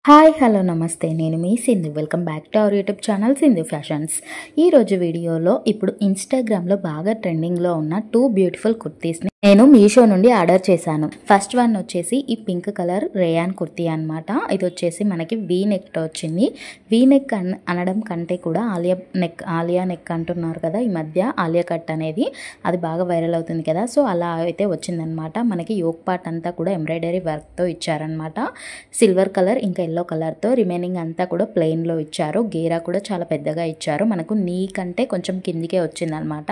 Hi hello నమస్తే నేను మీ Sindhu welcome back to our YouTube channel Sindhu fashions. ఈరోజు వీడియోలో ఇప్పుడు ఇన్స్టాగ్రామ్లో బాగా ట్రెండింగ్లో ఉన్న 2 బ్యూటిఫుల్ కుర్తీస్ని నేను మీషో నుండి ఆర్డర్ చేశాను. ఫస్ట్ వన్ వచ్చేసి ఈ పింక్ కలర్ రేయాన్ కుర్తీ అనమాట. ఇది వచ్చేసి మనకి వీ నెక్ వచ్చింది. వీ నెక్ అనడం కంటే కూడా ఆలియా నెక్ అంటున్నారు కదా ఈ మధ్య, ఆలియా కట్ అనేది అది బాగా వైరల్ అవుతుంది కదా. సో అలా అయితే వచ్చిందనమాట. మనకి యోక్ పార్ట్ అంతా కూడా ఎంబ్రాయిడరీ వర్క్తో ఇచ్చారనమాట. సిల్వర్ కలర్ ఇంకా ఎల్లో కలర్తో, రిమైనింగ్ అంతా కూడా ప్లెయిన్లో ఇచ్చారు. గేరా కూడా చాలా పెద్దగా ఇచ్చారు. మనకు నీ కంటే కొంచెం కిందికే వచ్చిందనమాట.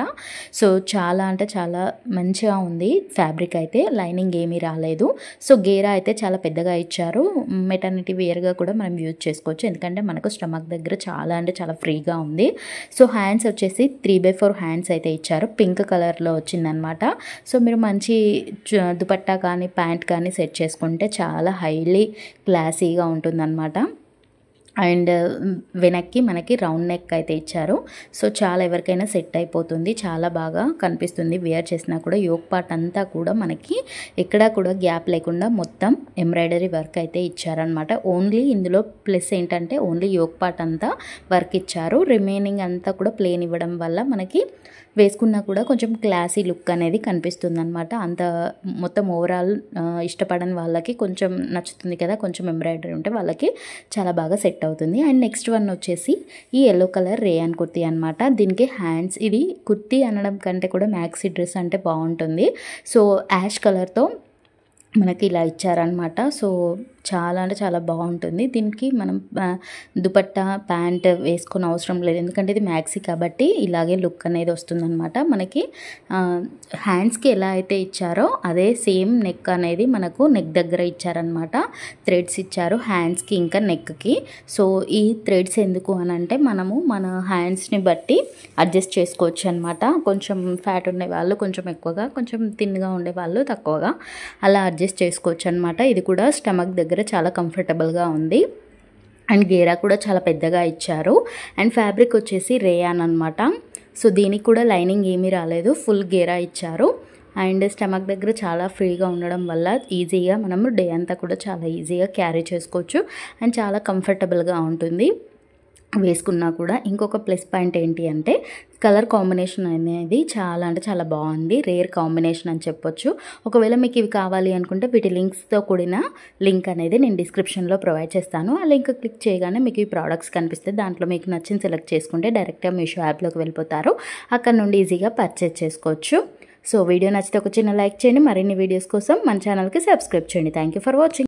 సో చాలా అంటే చాలా మంచిగా ఉంది. ఫ్యాబ్రిక్ అయితే లైనింగ్ ఏమీ రాలేదు. సో గేరా అయితే చాలా పెద్దగా ఇచ్చారు. మెటర్నిటీ వేర్గా కూడా మనం యూజ్ చేసుకోవచ్చు, ఎందుకంటే మనకు స్టమక్ దగ్గర చాలా అంటే చాలా ఫ్రీగా ఉంది. సో హ్యాండ్స్ వచ్చేసి 3/4 హ్యాండ్స్ అయితే ఇచ్చారు. పింక్ కలర్లో వచ్చిందనమాట. సో మీరు మంచి దుపట్టా కానీ ప్యాంట్ కానీ సెట్ చేసుకుంటే చాలా హైలీ క్లాసీగా ఉంటుందన్నమాట. అండ్ వెనక్కి మనకి రౌండ్ నెక్ అయితే ఇచ్చారు. సో చాలా ఎవరికైనా సెట్ అయిపోతుంది, చాలా బాగా కనిపిస్తుంది వేర్ చేసినా కూడా. యోక్ పార్ట్ అంతా కూడా మనకి ఎక్కడా కూడా గ్యాప్ లేకుండా మొత్తం ఎంబ్రాయిడరీ వర్క్ అయితే ఇచ్చారనమాట. ఓన్లీ ఇందులో ప్లస్ ఏంటంటే ఓన్లీ యోక్ పార్ట్ అంతా వర్క్ ఇచ్చారు. రిమైనింగ్ అంతా కూడా ప్లేన్ ఇవ్వడం వల్ల మనకి వేసుకున్నా కూడా కొంచెం క్లాసీ లుక్ అనేది కనిపిస్తుంది అనమాట. అంత మొత్తం ఓవరాల్ ఇష్టపడని వాళ్ళకి కొంచెం నచ్చుతుంది కదా, కొంచెం ఎంబ్రాయిడరీ ఉంటే వాళ్ళకి చాలా బాగా సెట్ అవుతుంది. అండ్ నెక్స్ట్ వన్ వచ్చేసి ఈ ఎల్లో కలర్ రేయాన్ కుర్తీ అనమాట. దీనికి హ్యాండ్స్, ఇది కుర్తీ అనడం కంటే కూడా మ్యాక్సీ డ్రెస్ అంటే బాగుంటుంది. సో యాష్ కలర్తో మనకి ఇలా ఇచ్చారనమాట. సో చాలా అంటే చాలా బాగుంటుంది. దీనికి మనం దుపట్టా ప్యాంట్ వేసుకొని అవసరం లేదు, ఎందుకంటే ఇది మ్యాక్సీ కాబట్టి ఇలాగే లుక్ అనేది వస్తుందన్నమాట. మనకి హ్యాండ్స్కి ఎలా అయితే ఇచ్చారో అదే సేమ్ నెక్ అనేది మనకు నెక్ దగ్గర ఇచ్చారనమాట. థ్రెడ్స్ ఇచ్చారు హ్యాండ్స్కి ఇంకా నెక్కి. సో ఈ థ్రెడ్స్ ఎందుకు అని అంటే మనము మన హ్యాండ్స్ని బట్టి అడ్జస్ట్ చేసుకోవచ్చు అనమాట. కొంచెం ఫ్యాట్ ఉండే వాళ్ళు కొంచెం ఎక్కువగా, కొంచెం థిన్గా ఉండే వాళ్ళు తక్కువగా అలా అడ్జస్ట్ చేసుకోవచ్చు అనమాట. ఇది కూడా స్టమక్ దగ్గర చాలా కంఫర్టబుల్గా ఉంది. అండ్ గేరా కూడా చాలా పెద్దగా ఇచ్చారు. అండ్ ఫ్యాబ్రిక్ వచ్చేసి రేయాన్ అనమాట. సో దీనికి కూడా లైనింగ్ ఏమీ రాలేదు, ఫుల్ గేరా ఇచ్చారు. అండ్ స్టమక్ దగ్గర చాలా ఫ్రీగా ఉండడం వల్ల ఈజీగా మనము డే అంతా కూడా చాలా ఈజీగా క్యారీ చేసుకోవచ్చు. అండ్ చాలా కంఫర్టబుల్గా ఉంటుంది వేసుకున్నా కూడా. ఇంకొక ప్లస్ పాయింట్ ఏంటి అంటే కలర్ కాంబినేషన్ అనేది చాలా అంటే చాలా బాగుంది. రేర్ కాంబినేషన్ అని చెప్పొచ్చు. ఒకవేళ మీకు ఇవి కావాలి అనుకుంటే వీటి లింక్స్తో కూడిన లింక్ అనేది నేను డిస్క్రిప్షన్లో ప్రొవైడ్ చేస్తాను. ఆ లింక్ క్లిక్ చేయగానే మీకు ఈ ప్రోడక్ట్స్ కనిపిస్తే దాంట్లో మీకు నచ్చిన సెలెక్ట్ చేసుకుంటే డైరెక్ట్గా మీషో యాప్లోకి వెళ్ళిపోతారు. అక్కడ నుండి ఈజీగా పర్చేజ్ చేసుకోవచ్చు. సో వీడియో నచ్చితే ఒక చిన్న లైక్ చేయండి. మరిన్ని వీడియోస్ కోసం మన ఛానల్కి సబ్స్క్రైబ్ చేయండి. Thank you for watching.